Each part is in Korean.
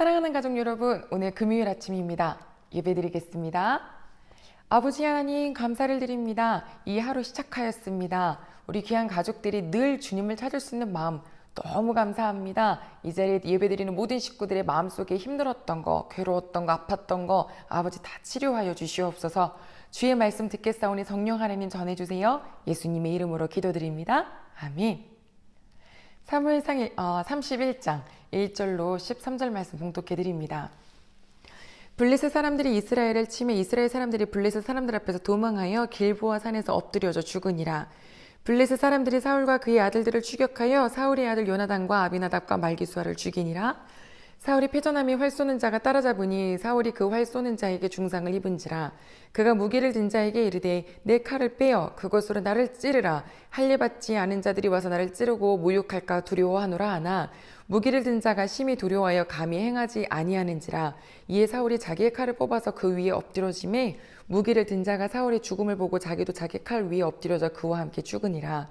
사랑하는 가족 여러분, 오늘 금요일 아침입니다. 예배드리겠습니다. 아버지 하나님 감사를 드립니다. 이 하루 시작하였습니다. 우리 귀한 가족들이 늘 주님을 찾을 수 있는 마음 너무 감사합니다. 이 자리에 예배드리는 모든 식구들의 마음속에 힘들었던 거, 괴로웠던 거, 아팠던 거 아버지 다 치료하여 주시옵소서. 주의 말씀 듣겠사오니 성령 하나님 전해주세요. 예수님의 이름으로 기도드립니다. 아멘. 사무엘상 31장 1절로 13절 말씀 봉독해 드립니다. 블레셋 사람들이 이스라엘을 치매 이스라엘 사람들이 블레셋 사람들 앞에서 도망하여 길보아 산에서 엎드려져 죽으니라. 블레셋 사람들이 사울과 그의 아들들을 추격하여 사울의 아들 요나단과 아비나답과 말기수아를 죽이니라. 사울이 패전함이 활 쏘는 자가 따라잡으니 사울이 그 활 쏘는 자에게 중상을 입은지라. 그가 무기를 든 자에게 이르되 내 칼을 빼어 그것으로 나를 찌르라. 할례 받지 않은 자들이 와서 나를 찌르고 모욕할까 두려워하노라 하나 무기를 든 자가 심히 두려워하여 감히 행하지 아니하는지라. 이에 사울이 자기의 칼을 뽑아서 그 위에 엎드러짐에 무기를 든 자가 사울의 죽음을 보고 자기도 자기 칼 위에 엎드려져 그와 함께 죽으니라.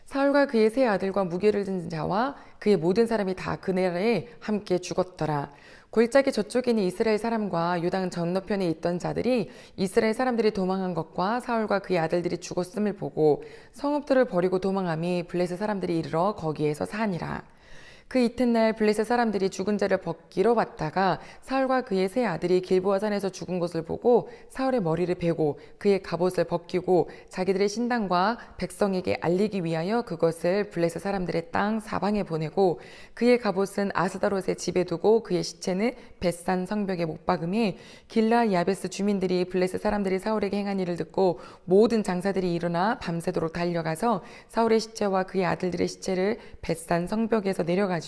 사울과 그의 세 아들과 무기를 든 자와 그의 모든 사람이 다 그날에 함께 죽었더라. 골짜기 저쪽에 있는 이스라엘 사람과 요단 건너편에 있던 자들이 이스라엘 사람들이 도망한 것과 사울과 그의 아들들이 죽었음을 보고 성읍들을 버리고 도망함이 블레셋 사람들이 이르러 거기에서 사니라. 그 이튿날 블레셋 사람들이 죽은 자를 벗기러 왔다가 사울과 그의 세 아들이 길보아 산에서 죽은 것을 보고 사울의 머리를 베고 그의 갑옷을 벗기고 자기들의 신당과 백성에게 알리기 위하여 그것을 블레셋 사람들의 땅 사방에 보내고 그의 갑옷은 아스다롯의 집에 두고 그의 시체는 벳산 성벽에 못 박음에 길라 야베스 주민들이 블레셋 사람들이 사울에게 행한 일을 듣고 모든 장사들이 일어나 밤새도록 달려가서 사울의 시체와 그의 아들들의 시체를 벳산 성벽에서 내려가지고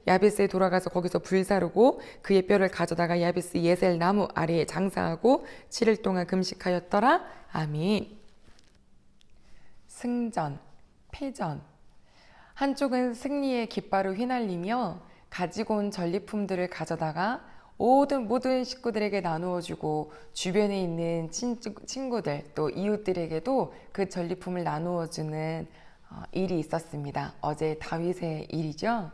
야베스에 돌아가서 거기서 불사르고 그의 뼈를 가져다가 야베스 예셀 나무 아래에 장사하고 7일 동안 금식하였더라. 아멘. 승전, 패전. 한쪽은 승리의 깃발을 휘날리며 가지고 온 전리품들을 가져다가 모든 식구들에게 나누어주고 주변에 있는 친구들 또 이웃들에게도 그 전리품을 나누어주는 일이 있었습니다. 어제 다윗의 일이죠.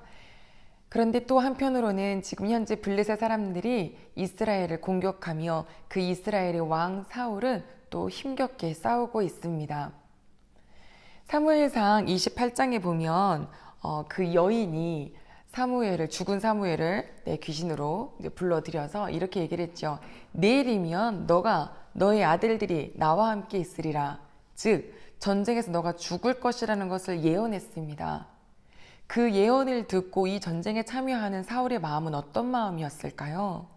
그런데 또 한편으로는 지금 현재 블레셋 사람들이 이스라엘을 공격하며 그 이스라엘의 왕 사울은 또 힘겹게 싸우고 있습니다. 사무엘상 28장에 보면 그 여인이 죽은 사무엘을 귀신으로 불러들여서 이렇게 얘기를 했죠. 내일이면 너의 아들들이 나와 함께 있으리라. 즉 전쟁에서 너가 죽을 것이라는 것을 예언했습니다. 그 예언을 듣고 이 전쟁에 참여하는 사울의 마음은 어떤 마음이었을까요?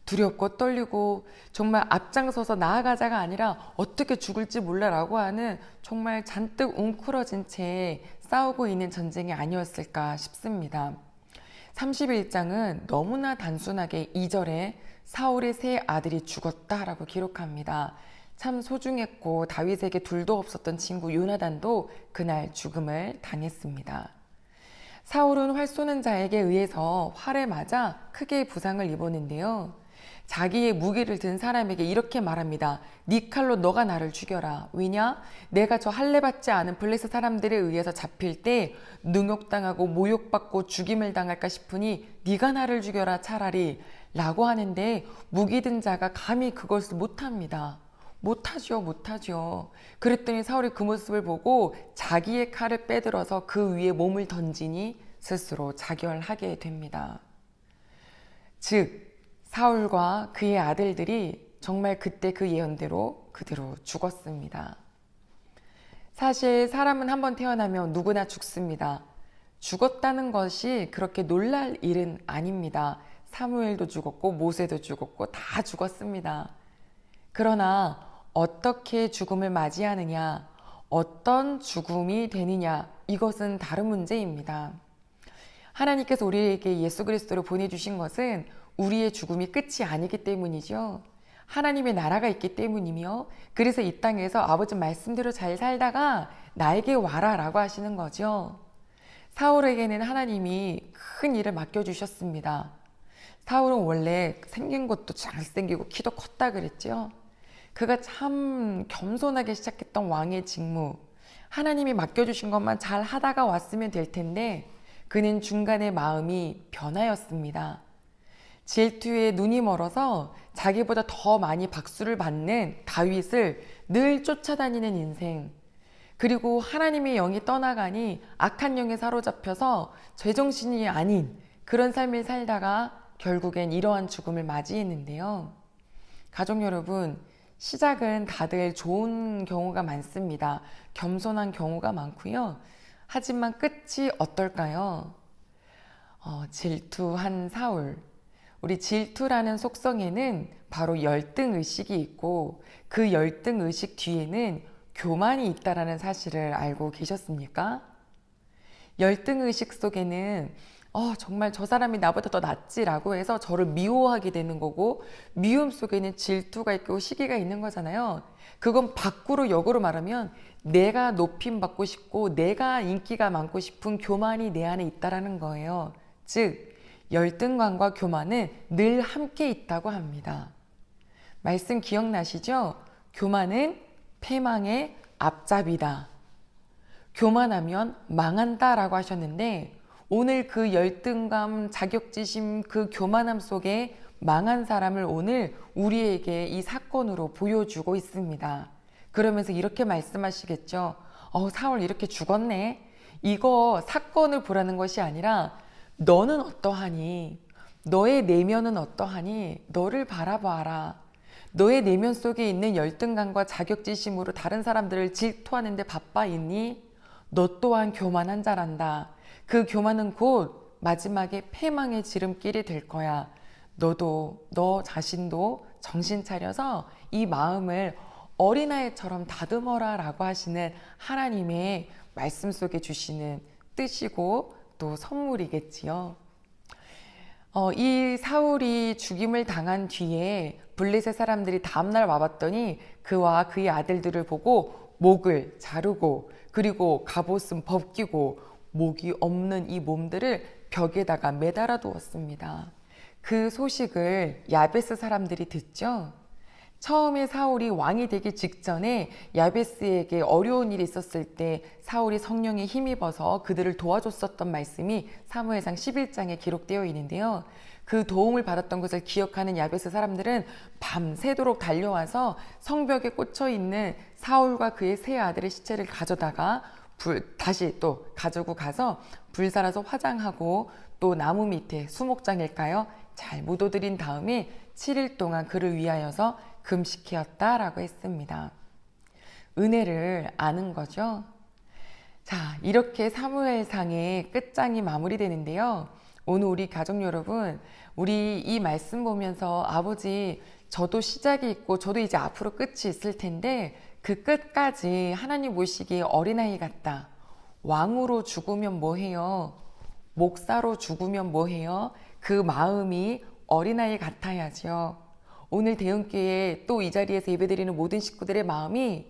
두렵고 떨리고 정말 앞장서서 나아가자가 아니라 어떻게 죽을지 몰라라고 하는 정말 잔뜩 웅크러진 채 싸우고 있는 전쟁이 아니었을까 싶습니다. 31장은 너무나 단순하게 2절에 사울의 세 아들이 죽었다라고 기록합니다. 참 소중했고 다윗에게 둘도 없었던 친구 요나단도 그날 죽음을 당했습니다. 사울은 활 쏘는 자에게 의해서 활에 맞아 크게 부상을 입었는데요. 자기의 무기를 든 사람에게 이렇게 말합니다. 네 칼로 너가 나를 죽여라. 왜냐? 내가 저 할례받지 않은 블레셋 사람들에 의해서 잡힐 때 능욕당하고 모욕받고 죽임을 당할까 싶으니 네가 나를 죽여라 차라리 라고 하는데 무기 든 자가 감히 그것을 못합니다. 못하죠. 그랬더니 사울이 그 모습을 보고 자기의 칼을 빼들어서 그 위에 몸을 던지니 스스로 자결하게 됩니다. 즉 사울과 그의 아들들이 정말 그때 그 예언대로 그대로 죽었습니다. 사실 사람은 한번 태어나면 누구나 죽습니다. 죽었다는 것이 그렇게 놀랄 일은 아닙니다. 사무엘도 죽었고 모세도 죽었고 다 죽었습니다. 그러나 어떻게 죽음을 맞이하느냐, 어떤 죽음이 되느냐, 이것은 다른 문제입니다. 하나님께서 우리에게 예수 그리스도를 보내주신 것은 우리의 죽음이 끝이 아니기 때문이죠. 하나님의 나라가 있기 때문이며 그래서 이 땅에서 아버지 말씀대로 잘 살다가 나에게 와라 라고 하시는 거죠. 사울에게는 하나님이 큰 일을 맡겨주셨습니다. 사울은 원래 생긴 것도 잘생기고 키도 컸다 그랬죠. 그가 참 겸손하게 시작했던 왕의 직무, 하나님이 맡겨주신 것만 잘 하다가 왔으면 될 텐데 그는 중간에 마음이 변하였습니다. 질투에 눈이 멀어서 자기보다 더 많이 박수를 받는 다윗을 늘 쫓아다니는 인생. 그리고 하나님의 영이 떠나가니 악한 영에 사로잡혀서 제정신이 아닌 그런 삶을 살다가 결국엔 이러한 죽음을 맞이했는데요. 가족 여러분, 시작은 다들 좋은 경우가 많습니다. 겸손한 경우가 많고요. 하지만 끝이 어떨까요? 질투한 사울. 우리 질투라는 속성에는 바로 열등의식이 있고 그 열등의식 뒤에는 교만이 있다라는 사실을 알고 계셨습니까? 열등의식 속에는 정말 저 사람이 나보다 더 낫지라고 해서 저를 미워하게 되는 거고, 미움 속에는 질투가 있고 시기가 있는 거잖아요. 그건 밖으로 역으로 말하면 내가 높임받고 싶고 내가 인기가 많고 싶은 교만이 내 안에 있다라는 거예요. 즉 열등감과 교만은 늘 함께 있다고 합니다. 말씀 기억나시죠? 교만은 패망의 앞잡이다. 교만하면 망한다 라고 하셨는데, 오늘 그 열등감, 자격지심, 그 교만함 속에 망한 사람을 오늘 우리에게 이 사건으로 보여주고 있습니다. 그러면서 이렇게 말씀하시겠죠. 사울 이렇게 죽었네. 이거 사건을 보라는 것이 아니라 너는 어떠하니? 너의 내면은 어떠하니? 너를 바라봐라. 너의 내면 속에 있는 열등감과 자격지심으로 다른 사람들을 질투하는데 바빠 있니? 너 또한 교만한 자란다. 그 교만은 곧 마지막에 패망의 지름길이 될 거야. 너 자신도 정신 차려서 이 마음을 어린아이처럼 다듬어라 라고 하시는 하나님의 말씀 속에 주시는 뜻이고 또 선물이겠지요. 이 사울이 죽임을 당한 뒤에 블레셋 사람들이 다음날 와봤더니 그와 그의 아들들을 보고 목을 자르고 그리고 갑옷은 벗기고 목이 없는 이 몸들을 벽에다가 매달아 두었습니다. 그 소식을 야베스 사람들이 듣죠. 처음에 사울이 왕이 되기 직전에 야베스에게 어려운 일이 있었을 때 사울이 성령에 힘입어서 그들을 도와줬었던 말씀이 사무엘상 11장에 기록되어 있는데요. 그 도움을 받았던 것을 기억하는 야베스 사람들은 밤새도록 달려와서 성벽에 꽂혀 있는 사울과 그의 세 아들의 시체를 가져다가 다시 또 가지고 가서 불 살아서 화장하고 또 나무 밑에 수목장일까요? 잘 묻어들인 다음에 7일 동안 그를 위하여서 금식하였다라고 했습니다. 은혜를 아는 거죠. 자, 이렇게 사무엘상의 끝장이 마무리되는데요. 오늘 우리 가족 여러분, 우리 이 말씀 보면서 아버지, 저도 시작이 있고 저도 이제 앞으로 끝이 있을 텐데 그 끝까지 하나님 보시기에 어린아이 같다. 왕으로 죽으면 뭐해요? 목사로 죽으면 뭐해요? 그 마음이 어린아이 같아야죠. 오늘 대흥교회 또 이 자리에서 예배드리는 모든 식구들의 마음이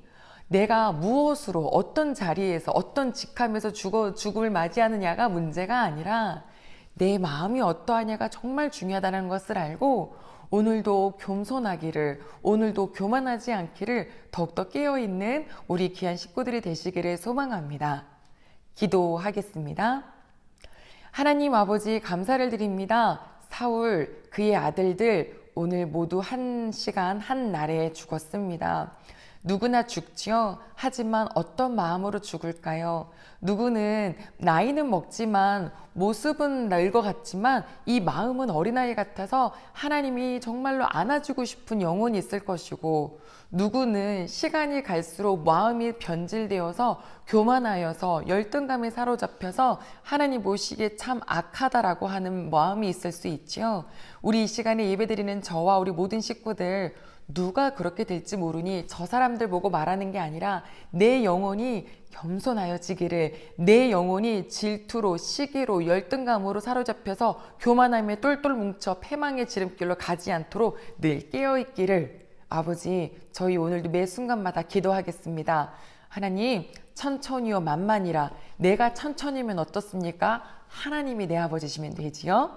내가 무엇으로 어떤 자리에서 어떤 직함에서 죽음을 맞이하느냐가 문제가 아니라 내 마음이 어떠하냐가 정말 중요하다는 것을 알고 오늘도 겸손하기를, 오늘도 교만하지 않기를 더욱더 깨어있는 우리 귀한 식구들이 되시기를 소망합니다. 기도하겠습니다. 하나님 아버지 감사를 드립니다. 사울, 그의 아들들 오늘 모두 한 시간 한 날에 죽었습니다. 누구나 죽지요. 하지만 어떤 마음으로 죽을까요? 누구는 나이는 먹지만 모습은 늙어갔지만 이 마음은 어린아이 같아서 하나님이 정말로 안아주고 싶은 영혼이 있을 것이고, 누구는 시간이 갈수록 마음이 변질되어서 교만하여서 열등감에 사로잡혀서 하나님 보시기에 참 악하다라고 하는 마음이 있을 수 있지요. 우리 이 시간에 예배드리는 저와 우리 모든 식구들, 누가 그렇게 될지 모르니 저 사람들 보고 말하는 게 아니라 내 영혼이 겸손하여지기를, 내 영혼이 질투로, 시기로, 열등감으로 사로잡혀서 교만함에 똘똘 뭉쳐 패망의 지름길로 가지 않도록 늘 깨어있기를 아버지, 저희 오늘도 매 순간마다 기도하겠습니다. 하나님, 천천히요 만만이라. 내가 천천히면 어떻습니까? 하나님이 내 아버지시면 되지요.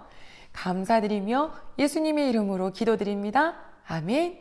감사드리며 예수님의 이름으로 기도드립니다. 아멘.